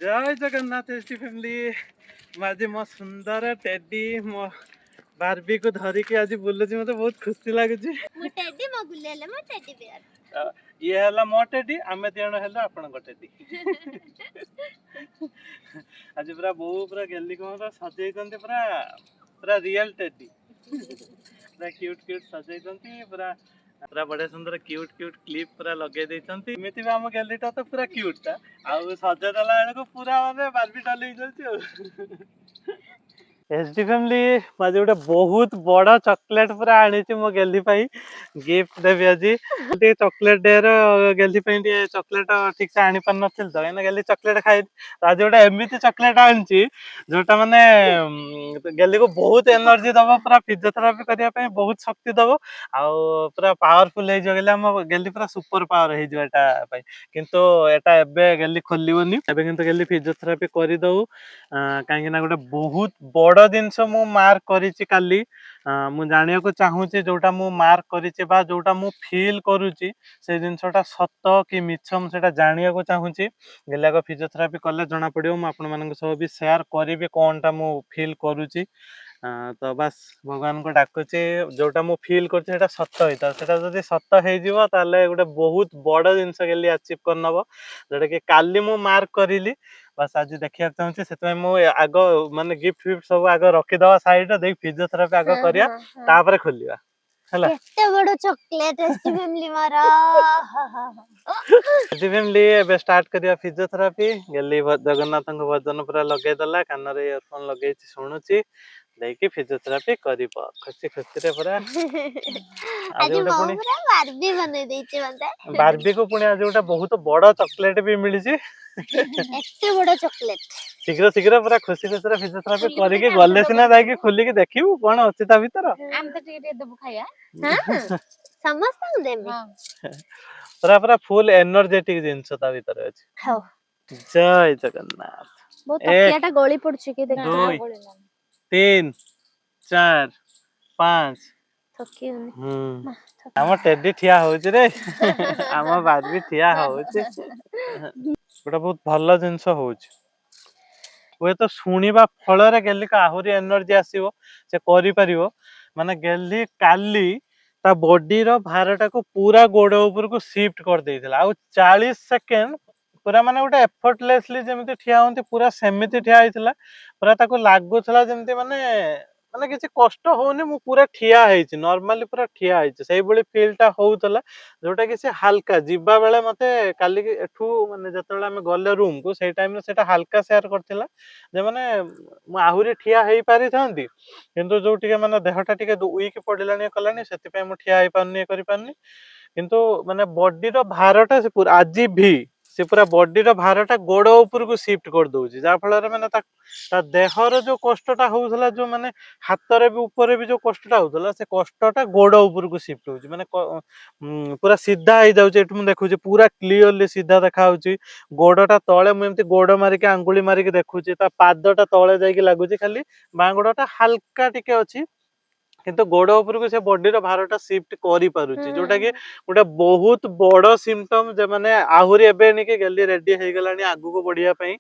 जय Jagannath ST family आज मो सुंदर टेडी मो बार्बी को धरिकी आज बुलुची मते बहुत खुशी लागुची मो टेडी मो गुलेले मो टेडी बियर ये हला मो टेडी आमे दियण हेलो आपण को टेडी आज पूरा बहु पूरा गेली को सजै दंते पूरा पूरा रियल टेडी पूरा क्यूट क्यूट सजै दंती पूरा पूरा बड़े सुंदर क्यूट क्यूट क्लिप पूरा लगे देइछंती एमिति भी हम गैलरीटा तो पूरा क्यूट ता आउ सजे देला एनको पूरा माने बार्बी डॉल ही चलती एसडी फैमिली माजे गोटे बहुत बड़ा चॉकलेट पूरा आनी मो गेली पाई गिफ्ट देवी आज चॉकलेट डे गेली चॉकलेट ठीक से आनी पार नथिल तो कहीं गेली चॉकलेट खाई आज गोटे एमती चॉकलेट आनी जोटा माने गेली को बहुत एनर्जी दब पूरा फिजियोथेरापी करने बहुत शक्ति दब आउ पूरा पावरफुल हो गेली पूरा सुपर पावर हो किंतु एटा एबे गेली खोलिबनी एबे किंतु गेली फिजियोथेरापी करि दउ कहीं गोटे बहुत बड़ जिनस मु मार्क करिछि काली मु जानिया को चाहूची जोटा मु मार्क करिछि बा जोटा मु फील करूची से जिनसटा सत कि मिछम सेटा जानिया को चाहूची गेलाको फिजियोथेरापी कले जना पड़ियो मु आपन मानक सब भी शेयर करिवे कोनटा मु फील करूची तो बस भगवान को डाकुचे जोटा मु फील करछि सेटा सत होइता सेटा जदी सत हे जिवो ताले गोटे बहुत बड़ जिनस गेली अचीव करनबो जोटा कि काली मु मार्क करिली बस आज देखिया चाहूची सेतमे मु आगो माने गिफ्ट फिफ्ट सब आगो रखि दवा साइड रे देख फिजियोथेरापी आगो करिया तापरे खोलिया हला केते बड़ चॉकलेट एसटी फैमिली मारा एसटी फैमिली एबे स्टार्ट करिया फिजियोथेरापी गेली जगन्नाथ को भजन पूरा लगे दला कान रे इयरफोन लगे सुनुची देखि फिजियोथेरापी करिबो खुशी खुशी रे पूरा आज मो पूरा बार्बी बने देछि मते बार्बी को पुणी आज गोटे बहुत बड़ चॉकलेट भी मिली छी एते बड़ चॉकलेट शीघ्र शीघ्र पूरा खुशी खुशी रे फिजियोथेरापी करिके गले सिना जाई खोली के देखिबू कोन अछि ता भीतर हम त टिके देबो खाया हां समस्त हम देबी पूरा पूरा फुल एनर्जेटिक जिंस ता भीतर अछि हां जय जगन्नाथ बहुत तकियाटा गली पड़छि कि देख 2 3 4 5 थकी हम टेडी ठिया होउछ रे हम बार्बी ठिया होउछ गोटे बहुत भल जिनस होउछ हुए तो शुणिबा फल रे गेली का आहुरी एनर्जी आसीबो से करि परिबो माने गेली काली ता बॉडी रो भारटा को पूरा गोड़ ऊपर को शिफ्ट कर देइथिला आ 40 सेकंड पूरा माने गोटे एफर्टलेसली जेमिति ठिया होंती पूरा सेमिति ठिया आइथिला पूरा ताको लागुथला जेमिति माने माने किछि कष्ट होउनी मु पूरा ठिया हेछि नॉर्मली पूरा ठिया हेछि सेही बळी फीलटा होउतला जोटा कि से हल्का जिबा बेले मते काली एठू माने जतले हम गले रूम को सेही टाइम रे सेटा हल्का शेयर करथिला जे माने मु आहुरी ठिया हेई पारि थांती किंतु जो टिके माने देहटा टिके वीक पडिलानी कलानी सेति पे मु ठिया हेई पारनी करि पारनी किंतु माने बॉडी रो भारटा से पूरा आजी भी से पूरा बॉडी रो भारटा गोड़ ऊपर को शिफ्ट कर दउची जा फल रे माने ता देहर जो कष्टटा होउथला जो माने हाथ रे भी ऊपर भी जो कष्टटा होउथला से कष्टटा गोड़ ऊपर को शिफ्ट होउची माने पूरा सीधा हो जाउची एठु मु देखुची पूरा क्लियरली सीधा देखा होउची गोड़टा तळे मु एमती गोड़ मारी के अंगुली मारी के देखुची ता पादटा तळे जाई के लागुची खाली बां गोड़टा हल्का टिके अछि किंतु गोड़ ऊपर को से बॉडी रो भारटा शिफ्ट करि पारुची जोटा कि गोटे बहुत बड़ सिम्पटम जे माने आहुरी एबे नि के गेली रेडी हे गलानी आगु को बढ़िया पई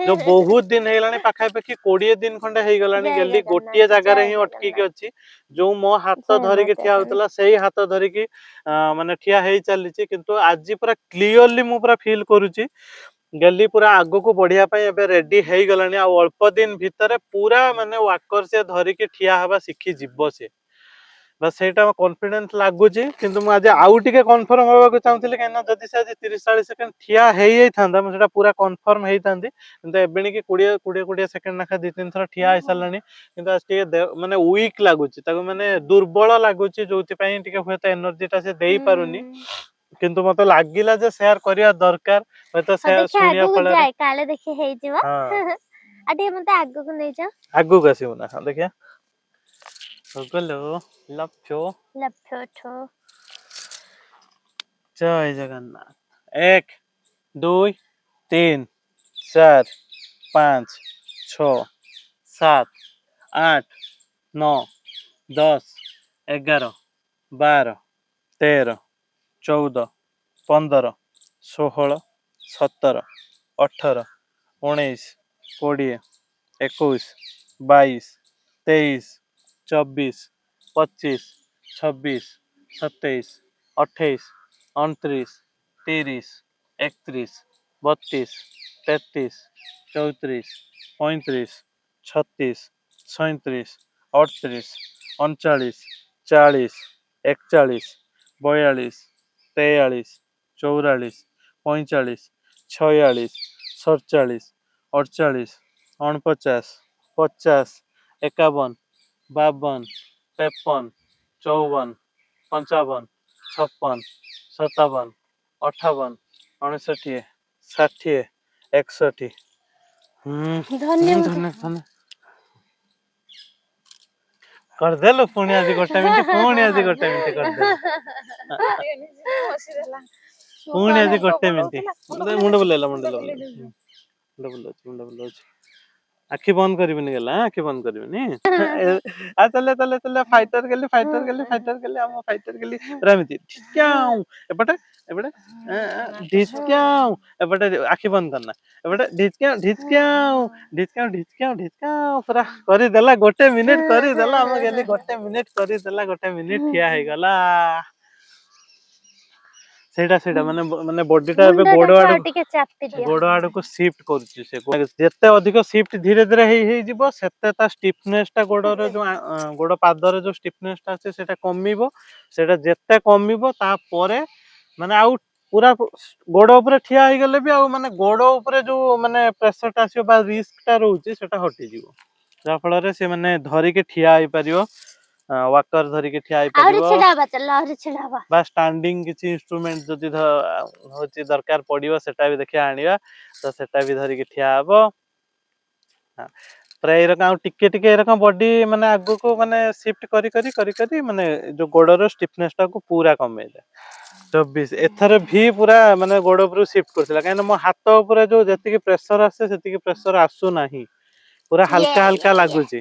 जो बहुत दिन हे गलानी पाखा पाखी 20 दिन खंडे हे गलानी गेली गोटिए जगह रे ही अटकी के अछि जो मो हाथ धरि के ठिया होतला सेही हाथ धरि के माने ठिया हेई चली छि किंतु आज पूरा क्लियरली मु पूरा फील करूची गेली पूरा आगो को बढ़िया पई एबे रेडी हेई गलानी आ अल्प दिन भीतर पूरा माने वाकर से धरि के ठिया हवा सिखी जिवो से बस सेटा कॉन्फिडेंस लागुची किंतु मु आज आउ टिके कन्फर्म होबा को चाहूतिले केना जदी से आज 30 40 सेकंड ठिया हेई हेई थांदा मु सेटा पूरा कन्फर्म हेई थांदी किंतु एबेनी के 20 सेकंड नाखा 2-3 थरा ठिया हेई सालानी किंतु आज टिके माने वीक लागुची ताको माने दुर्बल लागुची जोति पई टिके होता एनर्जीटा से देई पारुनी किंतु मते लागिला जे शेयर करिया दरकार होता शेयर सुनिया फल जाय काले देखि हेई जिवो आटे मते आगु को नै जा आगु गसिबो ना देखिया गलो लप्यो ठो जय जगन्नाथ 1 2 3 4 5 6 7 8 9 10 11 12 13 14 15 16 17 18 19 20 21 22 23 24 25 26 27 28 29 30 31 32 33 34 35 36 37 38 39 40 41 42 43 44 45 46 47 48 49 50 51 52 53 54 55 56 57 58 59 60 61 ଧନ୍ୟବାଦ। ଧନ୍ୟ କରିଦେଲୁ ପୁଣି ଆଜି ଗୋଟେ ମିନିଟ୍ ପୁଣି ଆଜି ଗୋଟେ ମିନିଟ୍ କରିଦେଲୁ ପୁଣି ଆଜି ଗୋଟେ ମିନିଟ୍ ମୁଣ୍ଡ ବୁଲେଇଲା ମୁଣ୍ଡ ବୁଲଉଛି ଆଖି ବନ୍ଦ କରିବିନି ଗଲା ଆଖି ବନ୍ଦ କରିବିନି ଫାଇଟର ଆମ ଫାଇଟର ଗଲି ଏମିତି ଏପଟେ ଏପଟେ ଏପଟେ ଆଖି ବନ୍ଦ କରନା ଏପଟେ ପୁରା କରିଦେଲା ଗୋଟେ ମିନିଟ୍ କରିଦେଲା ଆମ ଗଲି ଗୋଟେ ମିନିଟ୍ କରିଦେଲା ଗୋଟେ ମିନିଟ୍ ଠିଆ ହେଇଗଲା ସେଇଟା ମାନେ ବଡିଟା ଏବେ ଟିକେ ଚାପି ଦିଅ। ଗୋଡ ଆଡକୁ ସିଫ୍ଟ କରୁଛି ସେ ଯେତେ ଅଧିକ ସିଫ୍ଟ ଧୀରେ ଧୀରେ ହେଇଯିବ ସେତେ ତା ଷ୍ଟିଫନେସ ଟା ଗୋଡର ଯୋଉ ଗୋଡ ପାଦରେ ଯୋଉ ଷ୍ଟିଫନେସ ଟା ଅଛି ସେଟା କମିବ ସେଟା ଯେତେ କମିବ ତାପରେ ମାନେ ଆଉ ପୁରା ଗୋଡ ଉପରେ ଠିଆ ହେଇଗଲେ ବି ଆଉ ମାନେ ଗୋଡ ଉପରେ ଯୋଉ ମାନେ ପ୍ରେସର ଟା ଆସିବ ବା ରିସ୍କ ଟା ରହୁଛି ସେଟା ହଟିଯିବ ଯାହା ଫଳରେ ସେ ମାନେ ଧରିକି ଠିଆ ହେଇପାରିବ ୱାକର ଧରିକି ଠିଆ ଆହୁରି ହେଇପାରିବ ଛିଡା ହବା ଚାଲ ଆହୁରି ଛିଡା ହବା ବା ଷ୍ଟାଣ୍ଡିଂ କିଛି ଇନଷ୍ଟ୍ରୁମେଣ୍ଟ ଯଦି ହଉଛି ଦରକାର ପଡିବ ସେଟା ବି ଦେଖିବା ଆଣିବା ତ ସେଟା ବି ଧରିକି ଠିଆ ହବ ପ୍ରାୟ ଏରକମ ଆଉ ଟିକେ ଟିକେ ଏରକମ ବଡି ମାନେ ଆଗକୁ ମାନେ ସିଫ୍ଟ କରି କରି କରି କରି ମାନେ ଯୋଉ ଗୋଡର ଷ୍ଟିଫନେସ ଟାକୁ ପୁରା କମେଇଲେ 24 ଏଥର ଭି ପୁରା ମାନେ ଗୋଡ ଉପରୁ ସିଫ୍ଟ କରିଥିଲା କାହିଁକିନା ମୋ ହାତ ଉପରେ ଯୋଉ ଯେତିକି ପ୍ରେସର ଆସେ ସେତିକି ପ୍ରେସର ଆସୁନାହିଁ ପୁରା ହାଲକା ହାଲକା ଲାଗୁଛି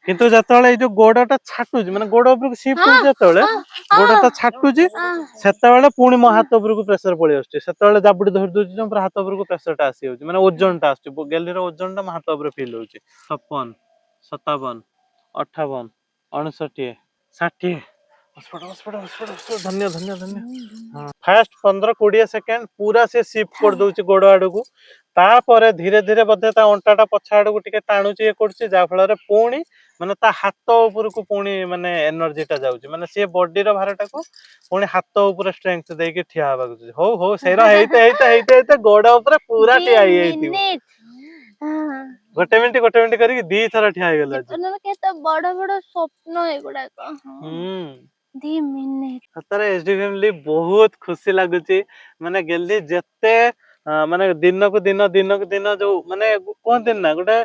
କିନ୍ତୁ ଯେତେବେଳେ ଏଇ ଯୋଉ ଗୋଡଟା ଛାଟୁଛି ମାନେ ଗୋଡ ଉପରକୁ ସିଫ୍ଟ ହଉଛି ଯେତେବେଳେ ଗୋଡଟା ଛାଟୁଛି ସେତେବେଳେ ପୁଣି ମୋ ହାତ ଉପରକୁ ପ୍ରେସର ପଳେଇ ଆସୁଛି ସେତେବେଳେ ଜାବୁଡି ଧରି ଦଉଛି ପୁରା ହାତ ଉପରକୁ ପ୍ରେସର ଟା ଆସିଯାଉଛି ମାନେ ଓଜନ ଟା ଆସୁଛି ଗେଲିର ଓଜନ ଟା ମୋ ହାତ ଉପରେ ଫିଲ୍ ହଉଛି 56 57 58 59 60 ଧନ୍ୟ ଧନ୍ୟ ଧନ୍ୟ ଫାଷ୍ଟ 15-20 ସେକେଣ୍ଡ ପୁରା ସେ ସିଫ୍ଟ କରିଦଉଛି ଗୋଡ ଆଡକୁ ତାପରେ ଧୀରେ ଧୀରେ ବୋଧେ ତା ଅଣ୍ଟା ଟା ପଛ ଆଡକୁ ଟିକେ ଟାଣୁଛି ଇଏ କରୁଛି ଯାହା ଫଳରେ ପୁଣି ମାନେ ତା ହାତ ଉପରକୁ ପୁଣି ମାନେ ଏନର୍ଜି ଟା ଯାଉଛି ମାନେ ସେ ବଡିର ଭାରଟାକୁ ପୁଣି ହାତ ଉପରେ ଷ୍ଟ୍ରେଂଥ ଦେଇକି ଠିଆ ହବାକୁ ହଉ ହଉ ସେଇଟା ହେଇତେ ଗୋଡ ଉପରେ ପୁରା ଠିଆ ହେଇଯାଇଥିବ ଗୋଟେ ମିନିଟ୍ କରିକି 2 ଥର ଠିଆ ହେଇଗଲା କେତେ ବଡ ବଡ ସ୍ୱପ୍ନ ଏଗୁଡାକ 2 ମିନିଟ୍ ସତରେ ଏଚଡି ବହୁତ ଖୁସି ଲାଗୁଛି ମାନେ ଗେଲି ଯେତେ ମାନେ ଦିନକୁ ଦିନ ଯୋଉ ମାନେ କୁହନ୍ତିନି ନା ଗୋଟେ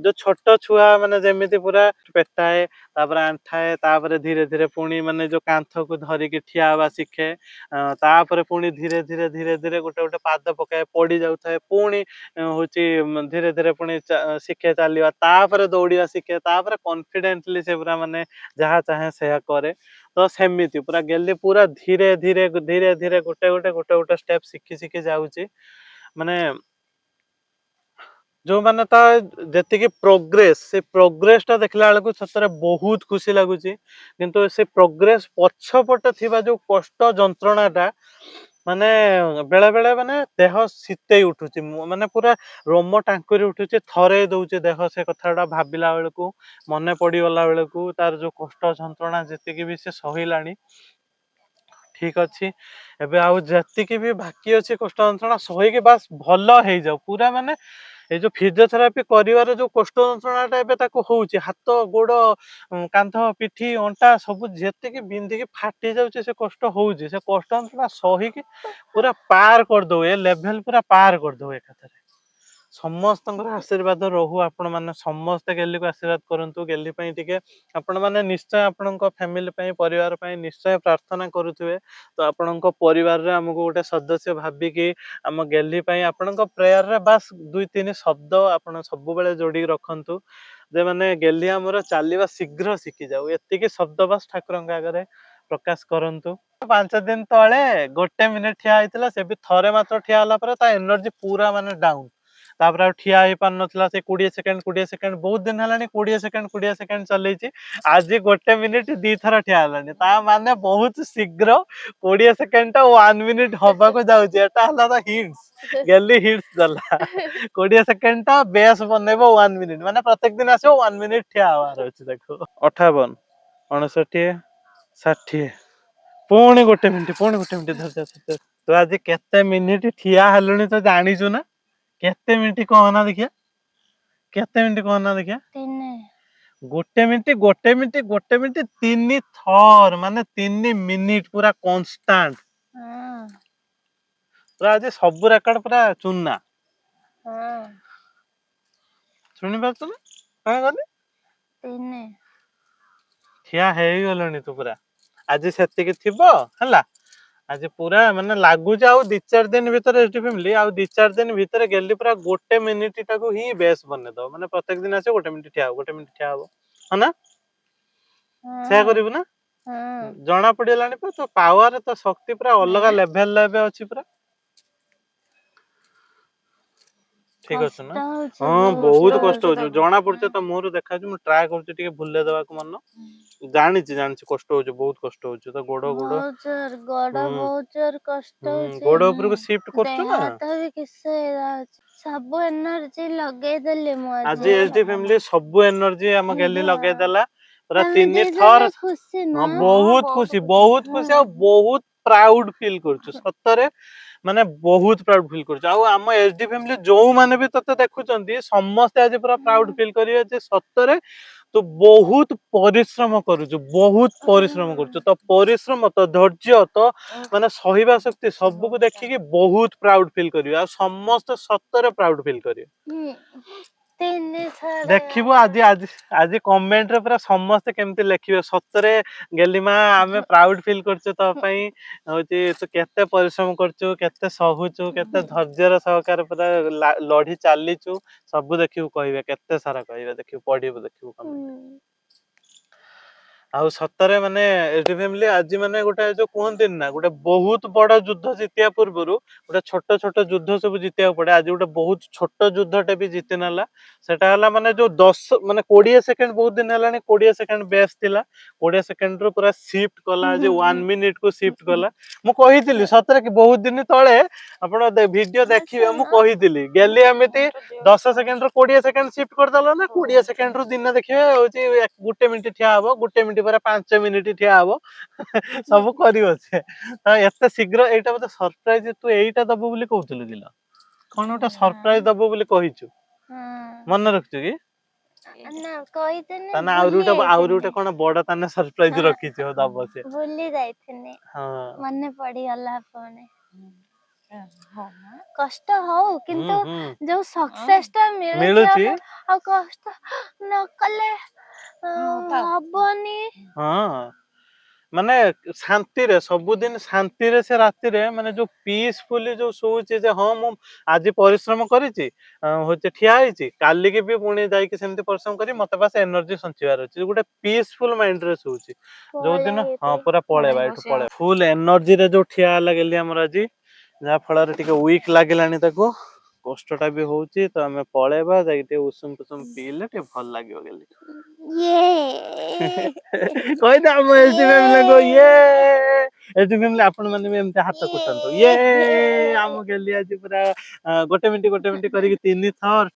ଯୋଉ ଛୋଟ ଛୁଆ ମାନେ ଯେମିତି ପୁରା ପେଟାଏ ତାପରେ ଆଣ୍ଠାଏ ତାପରେ ଧୀରେ ଧୀରେ ପୁଣି ମାନେ ଯୋଉ କାନ୍ଥକୁ ଧରିକି ଠିଆ ହବା ଶିଖେ ତାପରେ ପୁଣି ଧୀରେ ଧୀରେ ଗୋଟେ ଗୋଟେ ପାଦ ପକାଏ ପଡି ଯାଉଥାଏ ପୁଣି ହଉଛି ଧୀରେ ଧୀରେ ପୁଣି ଶିଖେ ଚାଲିବା ତାପରେ ଦୌଡିବା ଶିଖେ ତାପରେ କନଫିଡେଣ୍ଟଲି ସେ ପୁରା ମାନେ ଯାହା ଚାହେଁ ସେୟା କରେ ତ ସେମିତି ପୁରା ଗେଲି ପୁରା ଧୀରେ ଧୀରେ ଗୋଟେ ଷ୍ଟେପ ଶିଖି ଶିଖି ଯାଉଛି ମାନେ ଯୋଉମାନେ ତା ଯେତିକି ପ୍ରୋଗ୍ରେସ ସେ ପ୍ରୋଗ୍ରେସ ଟା ଦେଖିଲା ବେଳକୁ ସତରେ ବହୁତ ଖୁସି ଲାଗୁଛି କିନ୍ତୁ ସେ ପ୍ରୋଗ୍ରେସ ପଛପଟେ ଥିବା ଯୋଉ କଷ୍ଟ ଯନ୍ତ୍ରଣା ଟା ମାନେ ବେଳେ ବେଳେ ମାନେ ଦେହ ଶୀତେଇ ଉଠୁଛି ମାନେ ପୁରା ରୋମ ଟାଙ୍କୁରି ଉଠୁଛି ଥରେଇ ଦଉଛି ଦେହ ସେ କଥାଟା ଭାବିଲା ବେଳକୁ ମନେ ପଡିଗଲା ବେଳକୁ ତାର ଯୋଉ କଷ୍ଟ ଯନ୍ତ୍ରଣା ଯେତିକି ବି ସେ ସହିଲାଣି ଠିକ ଅଛି ଏବେ ଆଉ ଯେତିକି ବି ବାକି ଅଛି କଷ୍ଟ ଯନ୍ତ୍ରଣା ସହିକି ବାସ୍ ଭଲ ହେଇଯାଉ ପୁରା ମାନେ ଏଇ ଯୋଉ ଫିଜିଓଥେରାପି କରିବାର ଯୋଉ କଷ୍ଟ ଯନ୍ତ୍ରଣାଟା ଏବେ ତାକୁ ହଉଛି ହାତ ଗୋଡ କାନ୍ଧ ପିଠି ଅଣ୍ଟା ସବୁ ଯେତିକି ବିନ୍ଧିକି ଫାଟି ଯାଉଛି ସେ କଷ୍ଟ ହଉଛି ସେ କଷ୍ଟ ଯନ୍ତ୍ରଣା ସହିକି ପୁରା ପାର କରିଦଉ ଏ ଲେଭେଲ ପୁରା ପାର କରିଦଉ ଏକାଥରେ ସମସ୍ତଙ୍କର ଆଶୀର୍ବାଦ ରହୁ ଆପଣ ମାନେ ସମସ୍ତେ ଗେଲିକୁ ଆଶୀର୍ବାଦ କରନ୍ତୁ ଗେଲି ପାଇଁ ଟିକେ ଆପଣ ମାନେ ନିଶ୍ଚୟ ଆପଣଙ୍କ ଫ୍ୟାମିଲି ପାଇଁ ପରିବାର ପାଇଁ ନିଶ୍ଚୟ ପ୍ରାର୍ଥନା କରୁଥିବେ ତ ଆପଣଙ୍କ ପରିବାରରେ ଆମକୁ ଗୋଟେ ସଦସ୍ୟ ଭାବିକି ଆମ ଗେଲି ପାଇଁ ଆପଣଙ୍କ ପ୍ରେୟାରରେ ବାସ୍ 2-3 ଶବ୍ଦ ଆପଣ ସବୁବେଳେ ଯୋଡିକି ରଖନ୍ତୁ ଯେ ମାନେ ଗେଲି ଆମର ଚାଲିବା ଶୀଘ୍ର ଶିଖି ଯାଉ ଏତିକି ଶବ୍ଦ ବାସ୍ ଠାକୁରଙ୍କ ଆଗରେ ପ୍ରକାଶ କରନ୍ତୁ। 5 ଦିନ ତଳେ 1 ମିନିଟ ଠିଆ ହେଇଥିଲା, ସେ ବି ଥରେ ମାତ୍ର ଠିଆ ହେଲା ପରେ ତା ଏନର୍ଜି ପୁରା ମାନେ ଡାଉନ। ତାପରେ ଆଉ ଠିଆ ହେଇ ପାରୁନଥିଲା, ସେ 20 ସେକେଣ୍ଡ ବହୁତ ଦିନ ହେଲାଣି 20 ସେକେଣ୍ଡ ଚଲେଇଛି। ଆଜି 1 ମିନିଟ 2 ଥର ଠିଆ ହେଲାଣି, ତା ମାନେ ବହୁତ ଶୀଘ୍ର 20 ସେକେଣ୍ଡ ଟା 1 ମିନିଟ ହବାକୁ ଯାଉଛି। ଏଟା ହେଲା ତ ହିଣ୍ଟସ, ଗେଲି ହିଣ୍ଟସ ଦେଲା। 20 ସେକେଣ୍ଡ ଟା ବେସ୍ ବନେଇବ 1 ମିନିଟ, ମାନେ ପ୍ରତ୍ୟେକ ଦିନ ଆସିବ 1 ମିନିଟ ଠିଆ ହବାର ଅଛି। ଦେଖ 58, 59, 60, ପୁଣି 1 ମିନିଟ, ପୁଣି 1 ମିନିଟ ଧର। ତୁ ଆଜି କେତେ ମିନିଟ ଠିଆ ହେଲୁଣି ତ ଜାଣିଛୁ ନା? କେତେ ମିନିଟ କହନା ଦେଖିଆ, କେତେ ମିନିଟ କହନା ଦେଖିଆ? 1 ମିନିଟ 3 ଥର, ମାନେ 3 ମିନିଟ ପୁରା କନଷ୍ଟାଣ୍ଟ। ପୁରା ଆଜି ସବୁ ରେକର୍ଡ ପୁରା ଚୁନା। ଶୁଣି ପାରୁଛୁ ନା? କଣ କଲି? ଠିଆ ହେଇଗଲଣି ତୁ ପୁରା। ଆଜି ସେତିକି ଥିବ ହେଲା। ଆଜି ପୁରା ମାନେ ଲାଗୁଛି ଆଉ 2-4 ଦିନ ଭିତରେ ଏଠି ଫ୍ୟାମିଲି, ଆଉ 2-4 ଦିନ ଭିତରେ ଗେଲି ପୁରା 1 ମିନିଟ ଟାକୁ ହିଁ ବେସ୍ ବନେଇଦବ। ମାନେ ପ୍ରତ୍ୟେକ ଦିନ ଆସିବ 1 ମିନିଟ ଠିଆ ହବ, 1 ମିନିଟ ଠିଆ ହବ, ହଁ ନା? ସେୟା କରିବୁ ନା? ଜଣା ପଡିଗଲାଣି ପୁରା, ତୋ ପାୱାର, ତୋ ଶକ୍ତି ପୁରା ଅଲଗା ଲେଭେଲ ଏବେ ଅଛି ପୁରା। ଠିକ ଅଛି ନା? ହଁ ବହୁତ କଷ୍ଟ ହଉଛି, ଜଣା ପଡୁଛି ତ ମୁହଁରୁ ଦେଖାଯାଉଛି। ମୁଁ ଟ୍ରାଏ କରୁଛି ଟିକେ ଭୁଲେଇ ଦେବାକୁ ମନ। ଜାଣିଛି କଷ୍ଟ ହଉଛି, ବହୁତ କଷ୍ଟ ହଉଛି। ତ ଗୋଡ ଗୋଡ ବହୁତ ଜୋର କଷ୍ଟ ହଉଛି। ଗୋଡ ଉପରକୁ ଶିଫ୍ଟ କରୁଛୁ ଦେହ ନା? ହାତ ବି କିସ ହେଇଯାଉଛି, ସବୁ ଏନର୍ଜି ଲଗେଇଦେଲି ମୁଁ ଆଜି ଏଚଡି ଫ୍ୟାମିଲି ସବୁ ଏନର୍ଜି ଆମ ଗେଲି ଲଗେଇଦେଲା ପୁରା ତମେ 3 ଦି ଥର। ଜଣ ଖୁସି ନା? ହଁ ବହୁତ ଖୁସି, ବହୁତ ଖୁସି, ଆଉ ବହୁତ ପ୍ରାଉଡ ଫିଲ୍ କରୁଛୁ ସତରେ। ମାନେ ବହୁତ ପ୍ରାଉଡ ଫିଲ୍ କରୁଛୁ। ଆଉ ଆମ ଏଚଡି ଫ୍ୟାମିଲି ଯୋଉମାନେ ବି ତତେ ଦେଖୁଛନ୍ତି, ସମସ୍ତେ ଆଜି ପୁରା ପ୍ରାଉଡ ଫିଲ୍ କରିବେ ଯେ ସତରେ ତୁ ବହୁତ ପରିଶ୍ରମ କରୁଛୁ, ବହୁତ ପରିଶ୍ରମ କରୁଛୁ। ତ ପରିଶ୍ରମ, ତ ଧୈର୍ଯ୍ୟ, ତ ମାନେ ସହିବା ଶକ୍ତି, ସବୁକୁ ଦେଖିକି ବହୁତ ପ୍ରାଉଡ ଫିଲ୍ କରିବେ। ଆଉ ସମସ୍ତେ ସତରେ ପ୍ରାଉଡ ଫିଲ୍ କରିବେ। ଦେଖିବୁ ଆଜି କମେଣ୍ଟରେ ପୁରା ସମସ୍ତେ କେମିତି ଲେଖିବେ, ସତରେ ଗେଲିମା ଆମେ ପ୍ରାଉଡ ଫିଲ୍ କରୁଛୁ ତୋ ପାଇଁ। ହଉଛି ତୁ କେତେ ପରିଶ୍ରମ କରୁଛୁ, କେତେ ସହୁଛୁ, କେତେ ଧୈର୍ଯ୍ୟର ସହକାରେ ପୁରା ଲଢି ଚାଲିଛୁ। ସବୁ ଦେଖିବୁ କହିବେ, କେତେ ସାରା କହିବେ, ଦେଖିବୁ ପଢିବୁ, ଦେଖିବୁ କମେଣ୍ଟ। ଆଉ ସତରେ ମାନେ ଏଚଡି ଫ୍ୟାମିଲି ଆଜି ମାନେ ଗୋଟେ ଯୋଉ କୁହନ୍ତିନି ନା, ଗୋଟେ ବହୁତ ବଡ ଯୁଦ୍ଧ ଜିତିବା ପୂର୍ବରୁ ଗୋଟେ ଛୋଟ ଛୋଟ ଯୁଦ୍ଧ ସବୁ ଜିତିବାକୁ ପଡେ। ଆଜି ଗୋଟେ ବହୁତ ଛୋଟ ଯୁଦ୍ଧଟେ ବି ଜିତି ନେଲା। ସେଟା ହେଲା ମାନେ ଯୋଉ 20 ସେକେଣ୍ଡ, ବହୁତ ଦିନ ହେଲାଣି 20 ସେକେଣ୍ଡ ବେସ୍ ଥିଲା, 20 ସେକେଣ୍ଡ ରୁ ପୁରା ସିଫ୍ଟ କଲା, ଆଜି 1 ମିନିଟ କୁ ସିଫ୍ଟ କଲା। ମୁଁ କହିଥିଲି ସତରେ କି ବହୁତ ଦିନ ତଳେ, ଆପଣ ଭିଡିଓ ଦେଖିବେ, ମୁଁ କହିଥିଲି ଗେଲି ଏମିତି 10 ସେକେଣ୍ଡ ରୁ 20 ସେକେଣ୍ଡ ସିଫ୍ଟ କରିଦେଲା ନା, 20 ସେକେଣ୍ଡ ରୁ ଦିନ ଦେଖିବେ ହଉଛି 1 ମିନିଟ ଠିଆ ହବ, 1 ମିନିଟ ପରେ 5 ମିନିଟ ଠିଆ ହବ। ସବୁ କରିବ ସେ। ତ ଏତେ ଶୀଘ୍ର ଏଇଟା ବୋଧେ ସରପ୍ରାଇଜ ତୁ ଏଇଟା ଦବୁ ବୋଲି କହୁଥିଲୁ କିଲ? କଣ ଗୋଟେ ସରପ୍ରାଇଜ ଦବୁ ବୋଲି କହିଛୁ, ମନେ ରଖିଛୁ କି? ତାନେ ଆହୁରି ଗୋଟେ କଣ ବଡ ତାନେ ସରପ୍ରାଇଜ ରଖିଛି, ଦବ ସେ। ଭୁଲି ଯାଇଥିନି, ମନେ ପଡିଗଲା ପୁଣି। କଷ୍ଟ ହଉ, କିନ୍ତୁ ଯୋଉ ସକ୍ସେସ ଟା ମିଳୁଛି, ଆଉ କଷ୍ଟ ନ କଲେ ହବନି। ହଁ ମାନେ ଶାନ୍ତିରେ, ସବୁଦିନ ଶାନ୍ତିରେ ସେ ରାତିରେ, ମାନେ ଯୋଉ ପିସଫୁଲି ଯୋଉ ଶୋଉଛି ଯେ ହଁ ମୁଁ ଆଜି ପରିଶ୍ରମ କରିଛି, ହଉଛି ଠିଆ ହେଇଛି, କାଲିକି ବି ପୁଣି ଯାଇକି ସେମିତି ପରିଶ୍ରମ କରି ମତେ ବାସ୍ ଏନର୍ଜି ସଞ୍ଚିବାର ଅଛି, ଗୋଟେ ପିସଫୁଲ ମାଇଣ୍ଡରେ ଶୋଉଛି। ଯୋଉଦିନ ହଁ ପୁରା ପଳେଇବା ଏଠୁ, ପଳେଇବା ଫୁଲ ଏନର୍ଜିରେ ଯୋଉ ଠିଆ ହେଲା ଗେଲି ଆମର ଆଜି, ଯାହା ଫଳରେ ଟିକେ ୱିକ୍ ଲାଗିଲାଣି ତାକୁ, କଷ୍ଟଟା ବି ହଉଛି। ତ ଆମେ ପଳେଇବା, ଯାଇକି ଟିକେ ଉଷୁମ ଫୁଷୁମ ପିଇଲେ ଟିକେ ଭଲ ଲାଗିବ ଗେଲି। କହିଦେ ଆମ ଏଚଡି ଫ୍ୟାମିଲିଙ୍କୁ ଇଏ। ଏଚଡି ଫ୍ୟାମିଲି ଆପଣ ମାନେ ବି ଏମିତି ହାତ କୁଟନ୍ତୁ, ଇଏ ଆମ ଗେଲି ଆଜି ପୁରା 1 ମିନିଟ କରିକି 3 ଥର